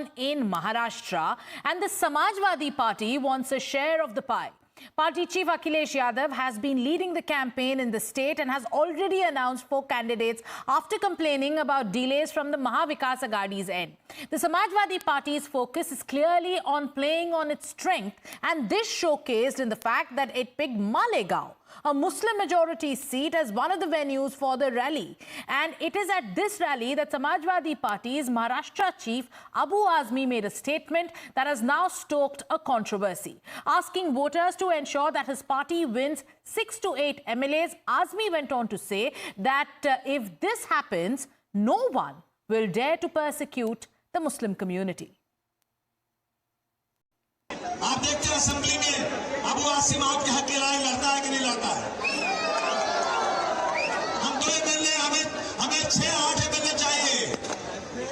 on in Maharashtra, and the Samajwadi Party wants a share of the pie. Party chief Akhilesh Yadav has been leading the campaign in the state and has already announced 4 candidates after complaining about delays from the Mahavikas Aghadi's end. The Samajwadi Party's focus is clearly on playing on its strength, and this showcased in the fact that it picked Malegaon, a Muslim majority seat, as one of the venues for the rally. And it is at this rally that Samajwadi Party's Maharashtra chief Abu Azmi made a statement that has now stoked a controversy. Asking voters to ensure that his party wins 6 to 8 MLAs, Azmi went on to say that if this happens, no one will dare to persecute the Muslim community. आप देखते हैं assembly में अबू आसिम आपके हक की लड़ाई लड़ता है कि नहीं लड़ता है। हम 2 एमएलए हमें 6-8 एमएलए चाहिए,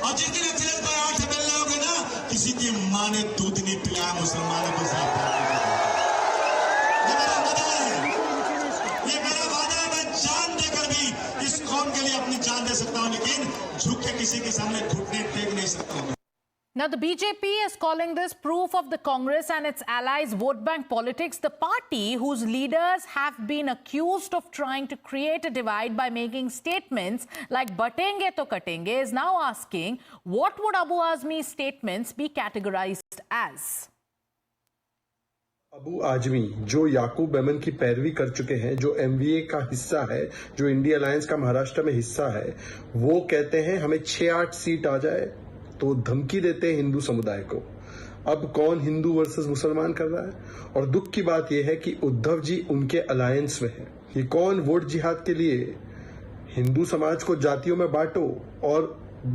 और जिस दिन अखिलेश भाई 8 एमएलए हो गए ना, किसी की मां ने दूध नहीं पिलाया मुसलमानों को साथ। ये मेरा वादा है, मैं जान देकर भी इस कौम के लिए अपनी जान दे सकता हूं, लेकिन झुक के किसी के सामने घुटने टेक नहीं सकता हूं। Now, the BJP is calling this proof of the Congress and its allies' vote bank politics. The party, whose leaders have been accused of trying to create a divide by making statements like "batenge to katenge," is now asking what would Abu Azmi's statements be categorized as? Abu Azmi जो याकूब मेमन की पैरवी कर चुके हैं, जो MVA का हिस्सा है, जो इंडिया अलायंस का महाराष्ट्र में हिस्सा है, वो कहते हैं हमें 6-8 सीट आ जाए तो धमकी देते हैं हिंदू समुदाय को। अब कौन हिंदू वर्सेस मुसलमान कर रहा है? और दुख की बात यह है कि उद्धव जी उनके अलायंस में है। ये कौन वोट जिहाद के लिए हिंदू समाज को जातियों में बांटो और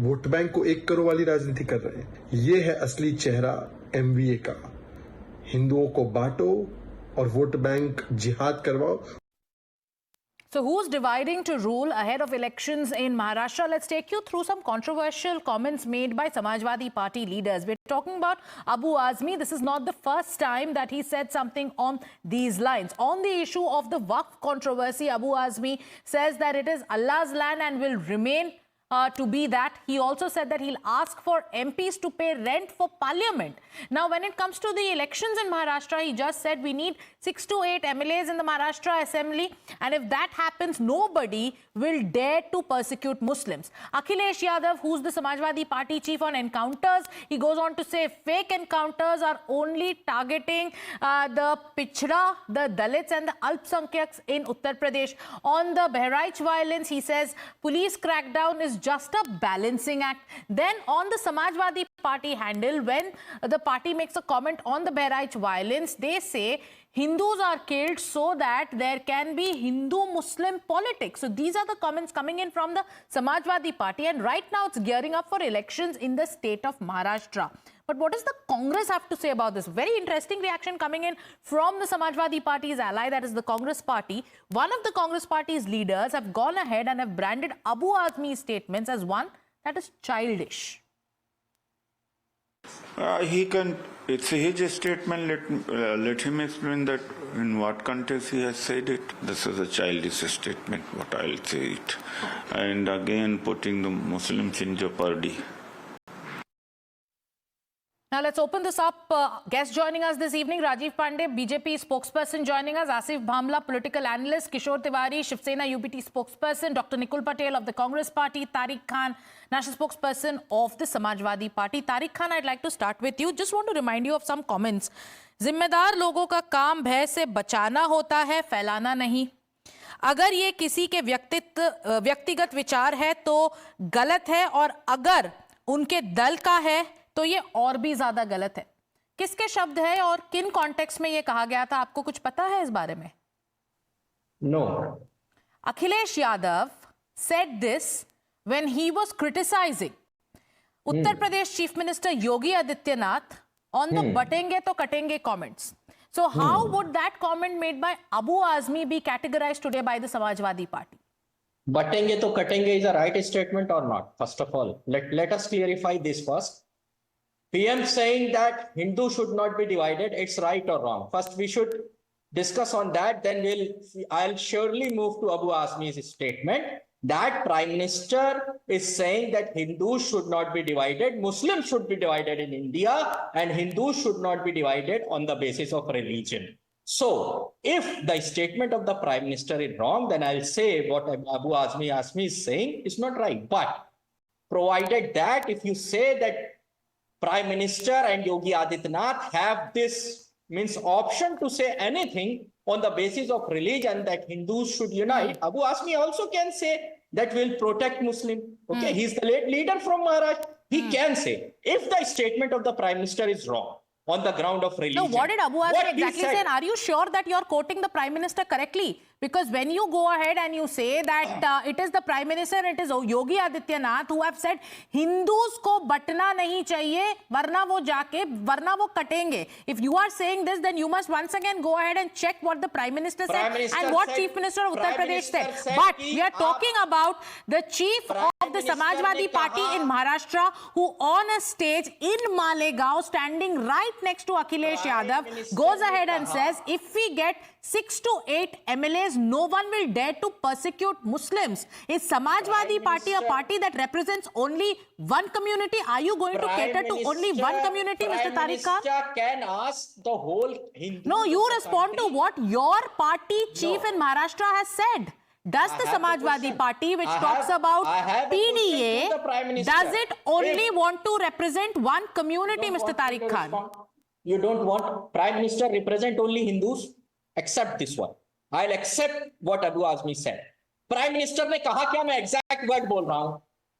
वोट बैंक को एक करो वाली राजनीति कर रहे हैं। ये है असली चेहरा एमवीए का। हिंदुओं को बांटो और वोट बैंक जिहाद करवाओ। So who's dividing to rule ahead of elections in Maharashtra? Let's take you through some controversial comments made by Samajwadi Party leaders. We're talking about Abu Azmi. This is not the first time that he said something on these lines. On the issue of the Waqf controversy, Abu Azmi says that it is Allah's land and will remain to be that. He also said that he'll ask for MPs to pay rent for parliament. Now, when it comes to the elections in Maharashtra, he just said we need 6 to 8 MLAs in the Maharashtra Assembly, and if that happens, nobody will dare to persecute Muslims. Akhilesh Yadav, who's the Samajwadi Party chief on encounters, he goes on to say fake encounters are only targeting the Pichda, the Dalits and the Alpsankyaks in Uttar Pradesh. On the Bahraich violence, he says police crackdown is just a balancing act. Then on the Samajwadi Party handle, when the party makes a comment on the Bahraich violence, they say Hindus are killed so that there can be Hindu-Muslim politics. So these are the comments coming in from the Samajwadi Party, and right now it's gearing up for elections in the state of Maharashtra. But what does the Congress have to say about this? Very interesting reaction coming in from the Samajwadi Party's ally, that is the Congress Party. One of the Congress Party's leaders have gone ahead and have branded Abu Azmi's statements as one that is childish. It's his statement. Let him explain that in what context he has said it. This is a childish statement, what I'll say it. And again, putting the Muslims in jeopardy. Now let's open this up. Guests joining us this evening: Rajiv Pandey, BJP spokesperson joining us; Asif Bhamla, political analyst; Kishore Tiwari, Shiv Sena UBT spokesperson; Dr. Nikul Patel of the Congress Party; Tariq Khan, national spokesperson of the Samajwadi Party. Tariq Khan, I'd like to start with you. Just want to remind you of some comments. जिम्मेदार लोगों का काम भय से बचाना होता है, फैलाना नहीं. अगर ये किसी के व्यक्तिगत विचार है तो गलत है, और अगर उनके दल का है तो ये और भी ज्यादा गलत है. किसके शब्द है और किन कॉन्टेक्स्ट में ये कहा गया था, आपको कुछ पता है इस बारे में? No. Akhilesh Yadav said this when he was criticizing Uttar Pradesh Chief Minister Yogi Adityanath on the batenge to katenge comments. So how would that comment made by Abu Azmi be categorized today by the Samajwadi Party? Batenge to katenge is a right statement or not? First of all, let us clarify this first. PM saying that Hindu should not be divided, it's right or wrong? First, we should discuss on that, then I'll surely move to Abu Azmi's statement. That Prime Minister is saying that Hindus should not be divided, Muslims should be divided in India, and Hindus should not be divided on the basis of religion. So, if the statement of the Prime Minister is wrong, then I'll say what Abu Azmi is saying is not right. But provided that if you say that Prime Minister and Yogi Adityanath have this means option to say anything on the basis of religion that Hindus should unite, Abu Azmi also can say that will protect Muslim. Okay, he's the late leader from Maharashtra. He can say if the statement of the Prime Minister is wrong on the ground of religion. No, what did Abu Azmi What he exactly said- say? And are you sure that you're quoting the Prime Minister correctly? Because when you go ahead and you say that it is the Prime Minister, it is Yogi Adityanath who have said Hindus ko batna nahi chahiye, warna wo katenge. If you are saying this, then you must once again go ahead and check what the Prime Minister Prime said Minister and what said- Chief Minister of Uttar Prime Pradesh said. Minister said But ki we are talking about the Chief Prime of the Minister Samajwadi ne Party kaha- in Maharashtra, who on a stage in Malegaon, standing right next to Akhilesh Prime Yadav, Minister goes ne ahead and kaha- says, if we get 6 to 8 MLAs, no one will dare to persecute Muslims. Is Samajwadi Prime Party a Minister- party that represents only one community? Are you going to Prime cater to only one Minister- community, Mr. Prime Tariq Khan? Minister can ask the whole Hindu. No, you of the respond to country. what your party chief No. in Maharashtra has said. Does I the have a Samajwadi question. Party, which I talks have- about I have a question to PDA, the Prime Minister. does it only If- want to represent one community, Don't Mr. want me Tariq to Khan? respond. You don't want Prime Minister represent only Hindus? Accept this one. I'll accept what Abu Azmi said. Prime Minister ने कहा क्या, मैं exact word बोल रहा हूं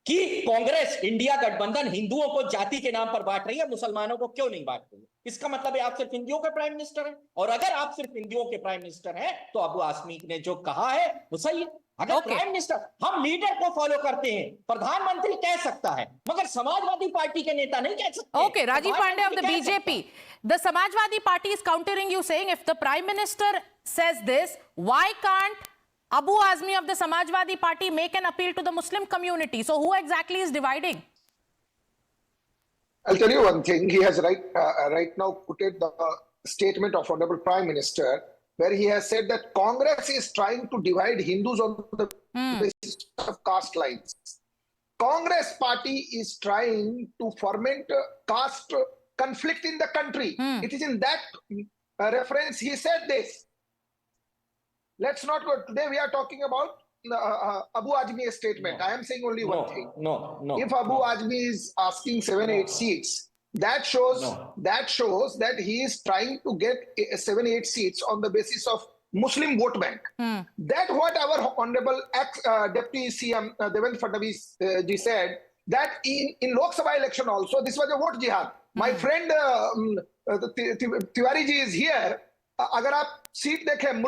कि Congress India गठबंधन हिंदुओं को जाति के नाम पर बांट रही है, मुसलमानों को क्यों नहीं बांट रही है? इसका मतलब है आप सिर्फ हिंदुओं के प्राइम मिनिस्टर हैं, और अगर आप सिर्फ हिंदुओं के प्राइम मिनिस्टर हैं तो अबू आजमी ने जो कहा है वो सही है। अगर Okay. प्राइम मिनिस्टर, हम लीडर को फॉलो करते हैं, प्रधानमंत्री कह सकता है, मगर समाजवादी पार्टी के नेता नहीं कह सकते। Okay, Rajiv Pandey of the प्रधानमंत्री कह सकता है। BJP. The Samajwadi Party is countering you, saying if the Prime Minister says this, why can't Abu Azmi of the Samajwadi Party make an appeal to the Muslim community? So who exactly is dividing? I'll tell you one thing. He has right now quoted the statement of Honorable Prime Minister, where he has said that Congress is trying to divide Hindus on the basis of caste lines. Congress party is trying to foment caste conflict in the country. It is in that reference he said this. Let's not go. Today we are talking about Abu Azmi's statement. I am saying only one thing. No. If Abu Azmi is asking 7-8 seats, that shows that he is trying to get 7-8 seats on the basis of Muslim vote bank. That what our honorable deputy CM Devendra Fadnavis ji said, that in Lok Sabha election also this was a vote jihad. My friend Tiwari ji is here. अगर आप seat देखें,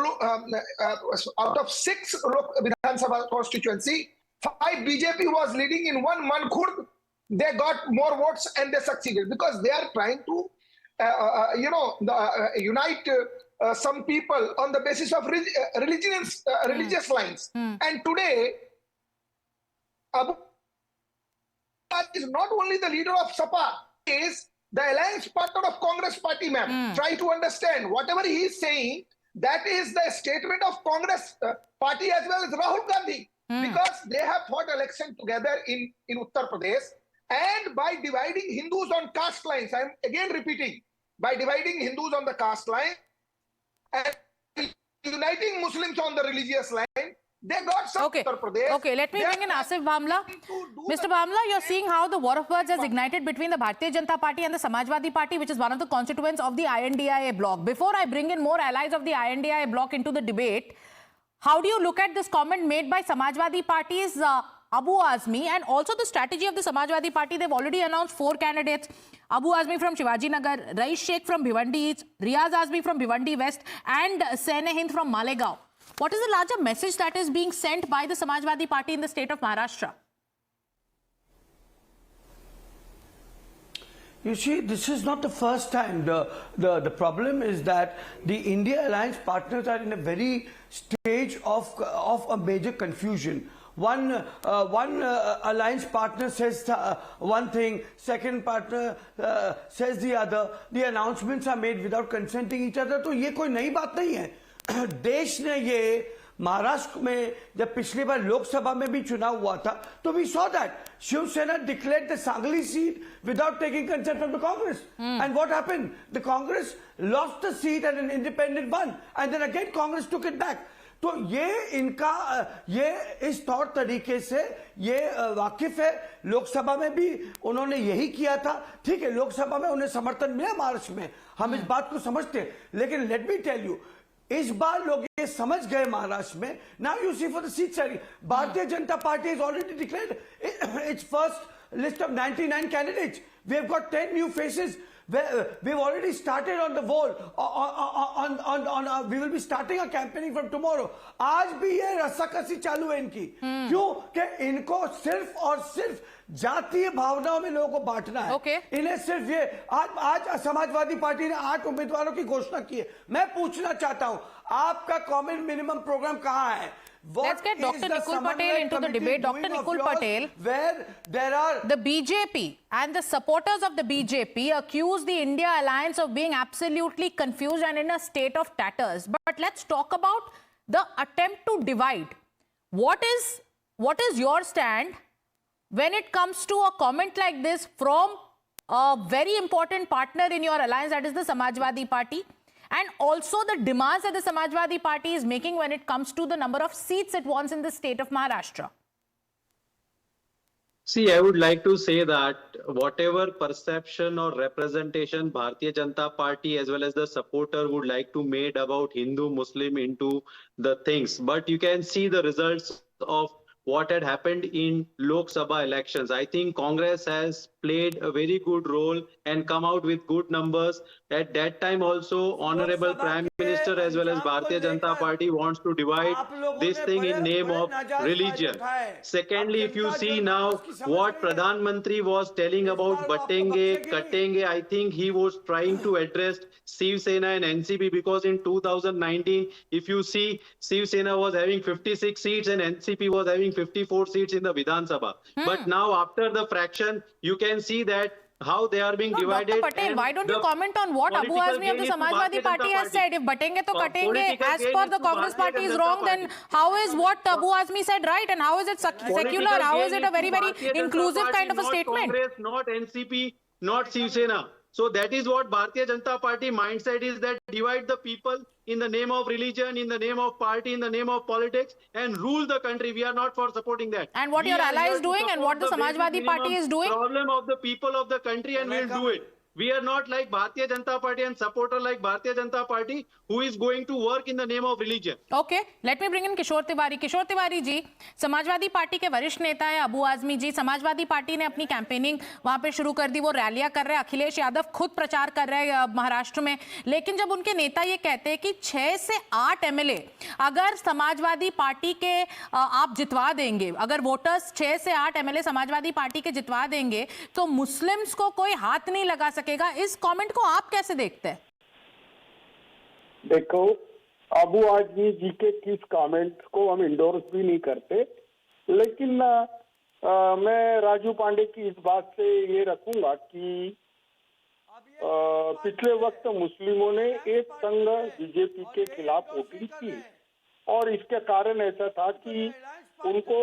out of 6 Vidhan Sabha constituency, 5 BJP was leading in 1 Mankhurd. They got more votes and they succeeded because they are trying to, unite some people on the basis of religious lines. And today, Abu is not only the leader of Sapa, he is the alliance partner of Congress party, ma'am. Try to understand whatever he is saying. That is the statement of Congress party as well as Rahul Gandhi, because they have fought election together in Uttar Pradesh, and by dividing Hindus on caste lines, I am again repeating, by dividing Hindus on the caste line and uniting Muslims on the religious line, they got some Okay. Uttar Pradesh. Okay, let me They bring in are Asif Bhamla. trying to do Mr. the- Bhamla, you're seeing how the war of words has ignited between the Bharatiya Janata Party and the Samajwadi Party, which is one of the constituents of the INDIA bloc. Before I bring in more allies of the INDIA bloc into the debate, how do you look at this comment made by Samajwadi Party's Abu Azmi, and also the strategy of the Samajwadi Party? They've already announced 4 candidates. Abu Azmi from Shivaji Nagar, Rais Sheikh from Bhiwandi East, Riaz Azmi from Bhiwandi West, and Sene-Hind from Malegaon. What is the larger message that is being sent by the Samajwadi Party in the state of Maharashtra? You see, this is not the first time. The problem is that the India alliance partners are in a very stage of a major confusion. One alliance partner says one thing, second partner says the other. The announcements are made without consenting each other. तो ये कोई नई बात नहीं है. देश ने ये महाराष्ट्र में जब पिछली बार लोकसभा में भी चुनाव हुआ था तो we saw that Shiv Sena declared the Sangli seat without taking consent from the Congress and what happened the Congress lost the seat and an independent one and then again Congress took it back. तो ये इस तौर तरीके से ये वाकिफ है। लोकसभा में भी उन्होंने यही किया था। ठीक है, लोकसभा में उन्हें समर्थन मिला महाराष्ट्र में, हम इस बात को समझते हैं, लेकिन लेट मी टेल यू इस बार लोग ये समझ गए महाराष्ट्र में। Now you see for the seat sharing, Bharatiya Janata Party is already declared its first list of 99 candidates. We have got 10 new faces. We've already started on the wall. We will be starting a campaigning from tomorrow. आज भी ये रस्साकसी चालू है इनकी। क्यों? कि इनको सिर्फ और सिर्फ जातीय भावनाओं में लोगों को बांटना है। इन्हें सिर्फ ये आज समाजवादी पार्टी ने 8 उम्मीदवारों की घोषणा की है। मैं पूछना चाहता हूं, आपका कॉमन मिनिमम प्रोग्राम कहाँ है? Let's get Dr. Nikul Patel into the debate. Dr. Nikul Patel, where there are the BJP and the supporters of the BJP accuse the India alliance of being absolutely confused and in a state of tatters. But let's talk about the attempt to divide. What is your stand when it comes to a comment like this from a very important partner in your alliance, that is the Samajwadi Party? And also the demands that the Samajwadi Party is making when it comes to the number of seats it wants in the state of Maharashtra. See, I would like to say that whatever perception or representation Bharatiya Janata Party as well as the supporter would like to make about Hindu, Muslim into the things, but you can see the results of what had happened in Lok Sabha elections. I think Congress has played a very good role and come out with good numbers. At that time also, Honorable Prime Minister as well as Bharatiya Janata Party wants to divide this thing in name of religion. Secondly, if you see now what Pradhan Mantri was telling about Batenge, Katenge, I think he was trying to address Shiv Sena and NCP, because in 2019, if you see, Shiv Sena was having 56 seats and NCP was having 54 seats in the Vidhan Sabha. But now after the fraction, you can see that how they are being divided. Dr. Patel, why don't you comment on what Abu Azmi of the Samajwadi Party has said? If batenge to katenge, as per the Congress Party is wrong, then how is what Abu Azmi said right, and how is it secular? How is it a very, very inclusive kind of a statement? Congress, not NCP, not Shiv Sena. So that is what Bharatiya Janata Party mindset is, that divide the people in the name of religion, in the name of party, in the name of politics, and rule the country. We are not for supporting that. And what your ally is doing and what the Samajwadi Party is doing? Problem of the people of the country, and we'll do it. We are not like Bharatiya Janata Party and supporter like Bharatiya Janata Party who is going to work in the name of religion. Okay, let me bring in Kishore Tiwari. Kishore Tiwari ji, Samajwadi party के वरिष्ठ नेता है अबू आजमी जी। Samajwadi party ने अपनी campaigning वहां पे शुरू कर दी, वो रैलियां कर रहे हैं, अखिलेश यादव खुद प्रचार कर रहे हैं महाराष्ट्र में। लेकिन जब उनके नेता ये कहते हैं कि 6 से 8 एमएलए अगर समाजवादी पार्टी के आप जितवा देंगे, अगर वोटर्स 6 से 8 एमएलए समाजवादी पार्टी के जितवा देंगे तो मुस्लिम्स को कोई हाथ नहीं लगा सकेगा, इस कमेंट को आप कैसे देखते हैं? देखो, अबू आजमी जी के किस कमेंट को हम इंडोर्स भी नहीं करते, लेकिन मैं राजू पांडे की इस बात से ये रखूंगा कि पिछले वक्त मुस्लिमों ने एक संघ बीजेपी के खिलाफ वोटिंग की, और इसके कारण ऐसा था कि उनको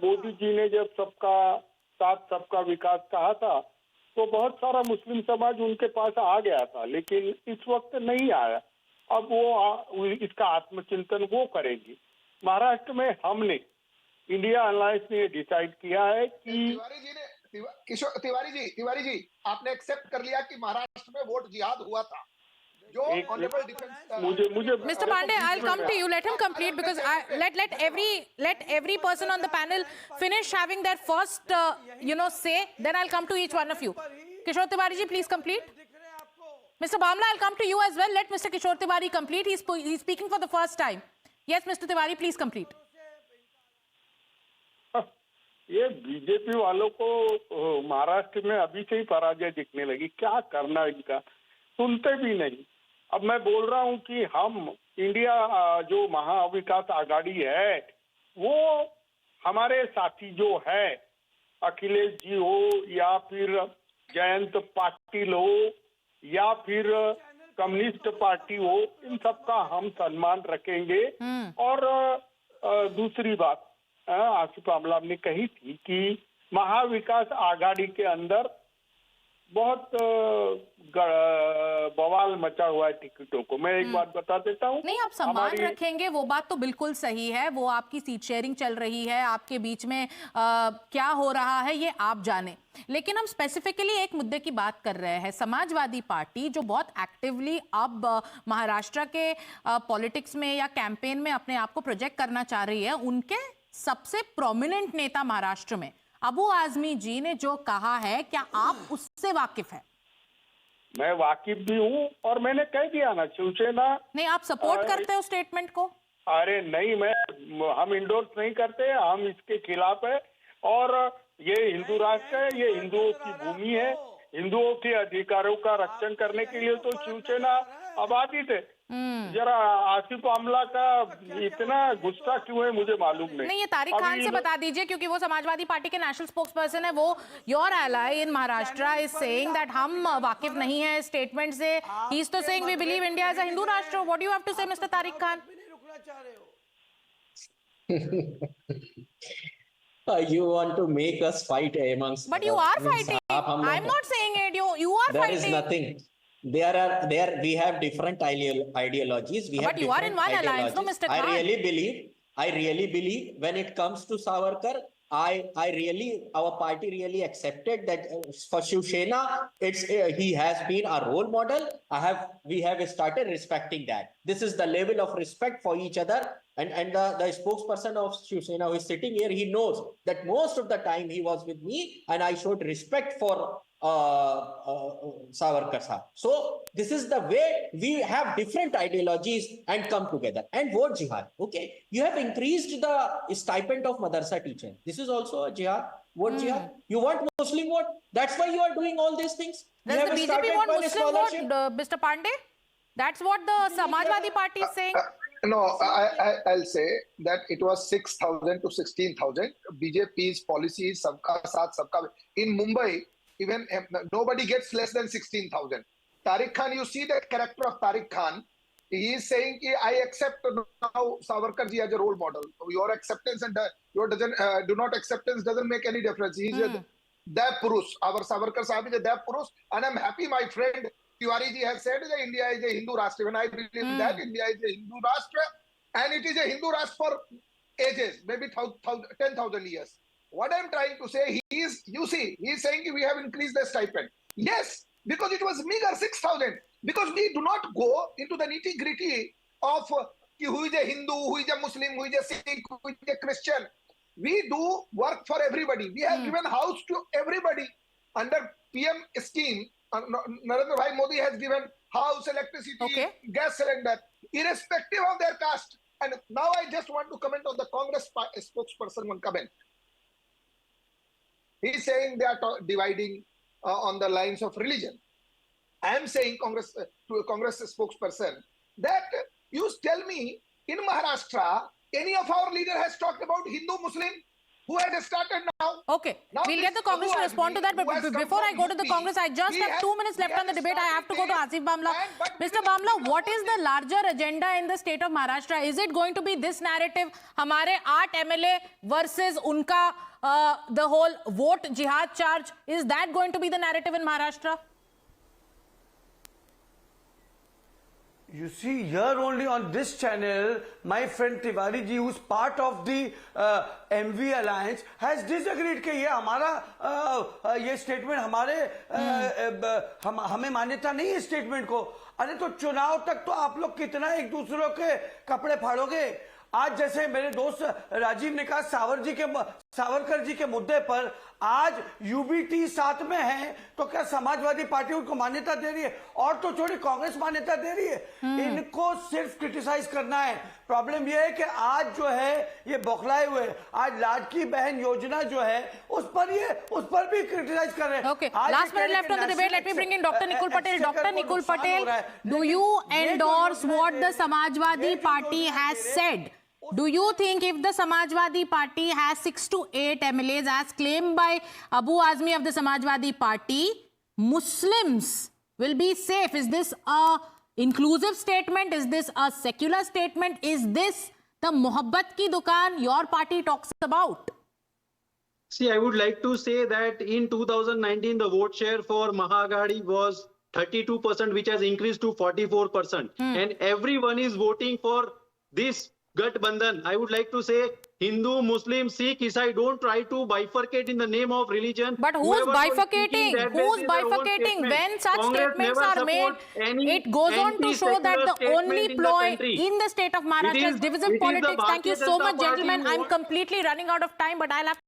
मोदी जी ने जब सबका साथ सबका विकास कहा था तो बहुत सारा मुस्लिम समाज उनके पास आ गया था, लेकिन इस वक्त नहीं आया। अब वो इसका आत्मचिंतन वो करेगी। महाराष्ट्र में हमने इंडिया अलायंस ने डिसाइड किया है कि तिवारी जी आपने एक्सेप्ट कर लिया कि महाराष्ट्र में वोट जिहाद हुआ था। Mr. Pandey, I'll come to you. Let him complete, because let every person on the panel finish having their first say. Then I'll come to each one of you. Kishore Tiwari ji, please complete. Mr. Bamla, I'll come to you as well. Let Mr. Kishore Tiwari complete. He's speaking for the first time. Yes, Mr. Tiwari, please complete. ये BJP वालों को महाराष्ट्र में अभी से ही पराजय दिखने लगी। क्या करना इनका, सुनते भी नहीं। अब मैं बोल रहा हूं कि हम इंडिया जो महाविकास आघाड़ी है, वो हमारे साथी जो है, अखिलेश जी हो या फिर जयंत पाटिल हो या फिर कम्युनिस्ट पार्टी हो, इन सबका हम सम्मान रखेंगे। और दूसरी बात आसिफ आमला ने कही थी कि महाविकास आघाड़ी के अंदर बहुत बवाल मचा हुआ है टिकटों को। मैं एक बात बता देता हूँ, नहीं, आप सम्मान रखेंगे वो बात तो बिल्कुल सही है, वो आपकी सीट शेयरिंग चल रही है, आपके बीच में क्या हो रहा है ये आप जाने, लेकिन हम स्पेसिफिकली एक मुद्दे की बात कर रहे हैं। समाजवादी पार्टी जो बहुत एक्टिवली अब महाराष्ट्र के पॉलिटिक्स में या कैंपेन में अपने आप को प्रोजेक्ट करना चाह रही है, उनके सबसे प्रोमिनेंट नेता महाराष्ट्र में अबू आजमी जी ने जो कहा है, क्या आप उससे वाकिफ हैं? मैं वाकिफ भी हूँ और मैंने कह दिया ना, शिवसेना। नहीं, आप सपोर्ट करते हो स्टेटमेंट को? अरे नहीं, हम इंडोर्स नहीं करते, हम इसके खिलाफ है। और ये हिंदू राष्ट्र है, ये हिंदुओं की भूमि है, हिंदुओं के अधिकारों का रक्षण करने के लिए तो शिवसेना आबादित है। जरा आसिफ आमला का इतना गुस्सा क्यों है मुझे मालूम नहीं। ये तारिक खान से बता दीजिए, क्योंकि वो समाजवादी पार्टी के नेशनल स्पोक्स पर्सन है। वो your ally in Maharashtra is saying that हम वाकिफ नहीं है स्टेटमेंट से। ही इज तो saying we believe India is a Hindu rashtra. What do you have to say mister Tariq Khan? You want to make us fight amongst, but you are fighting. I'm not saying it. You are there fighting. is nothing. We have different ideologies. But you are in one alliance, no, Mr. Khan. I really believe when it comes to Savarkar, our party really accepted that for Shiv Sena, he has been a role model. We have started respecting that. This is the level of respect for each other. And the spokesperson of Shiv Sena who is sitting here, he knows that most of the time he was with me and I showed respect for Savarkar sahab. So this is the way we have different ideologies and come together and vote jihad. Okay, you have increased the stipend of madrasa teacher. This is also a jihad. Vote jihad. You want Muslim vote. That's why you are doing all these things. Does the BJP want Muslim vote, Mr. Pandey? That's what the Samajwadi Party is saying. No, I'll say that it was 6,000 to 16,000. BJP's policy is sabka saath sabka. In Mumbai, even nobody gets less than 16,000. Tariq Khan, you see the character of Tariq Khan. He is saying ki I accept now Savarkar ji as a role model. Your acceptance and your do not acceptance doesn't make any difference. He is a Dev Purush. Our Savarkar Sahib is a Dev Purush, and I'm happy my friend Tiwari ji has said that India is a Hindu Rashtra. When I believe that India is a Hindu Rashtra, and it is a Hindu Rashtra for ages, maybe 10,000 years. What I'm trying to say, he is saying we have increased the stipend. Yes, because it was meager 6,000. Because we do not go into the nitty gritty of who is a Hindu, who is a Muslim, who is a Sikh, who is a Christian. We do work for everybody. We have given house to everybody under PM scheme. Narendra Bhai Modi has given house, electricity, gas cylinder, irrespective of their caste. And now I just want to comment on the Congress spokesperson one comment. He is saying they are dividing on the lines of religion. I am saying to a Congress spokesperson that you tell me in Maharashtra, any of our leader has talked about Hindu-Muslim? Who has started now? Okay, we'll get the Congress to respond to that. But before I go to the Congress, I just have 2 minutes left on the debate. I have to go to Asif Bamla. Mr. Bamla, what is the larger agenda in the state of Maharashtra? Is it going to be this narrative, हमारे 8 MLA versus उनका the whole vote jihad charge? Is that going to be the narrative in Maharashtra? You see, here only on this channel, my friend Tiwari ji, who's part of the MV Alliance, has disagreed कि ये हमारा ये statement हमें मान्यता नहीं है statement को। अरे तो चुनाव तक तो आप लोग कितना एक दूसरों के कपड़े फाड़ोगे। आज जैसे मेरे दोस्त राजीव ने कहा सावरकर जी के मुद्दे पर आज यूबीटी साथ में है, तो क्या समाजवादी पार्टी उनको मान्यता दे रही है? और तो छोड़ी कांग्रेस मान्यता दे रही है। इनको सिर्फ क्रिटिसाइज करना है। प्रॉब्लम यह है कि आज जो है ये बौखलाए हुए, आज लाडकी बहन योजना जो है उस पर भी क्रिटिसाइज कर रहे हैं। Okay, last minute left on the debate. Let me bring in Dr. Nikul Patel. Dr. Nikul Patel, do you endorse what the Samajwadi Party has said? Do you think if the Samajwadi Party has 6 to 8 MLAs as claimed by Abu Azmi of the Samajwadi Party, Muslims will be safe? Is this a inclusive statement? Is this a secular statement? Is this the Mohabbat ki dukaan your party talks about? See, I would like to say that in 2019, the vote share for Mahaghadi was 32%, which has increased to 44%. And everyone is voting for this Gathbandhan. I would like to say Hindu, Muslim, Sikh, Isai, don't try to bifurcate in the name of religion. But who's Whoever was bifurcating? thinking that Who's this is their own bifurcating? statement. When such Congress statements never are made, support any it goes on to show that the anti-secular only statement in the ploy country. in the state of Maharashtra is It divisive is the politics. Thank you Bharatiya so Janata much, Party gentlemen. who I'm wants- completely running out of time, but I'll have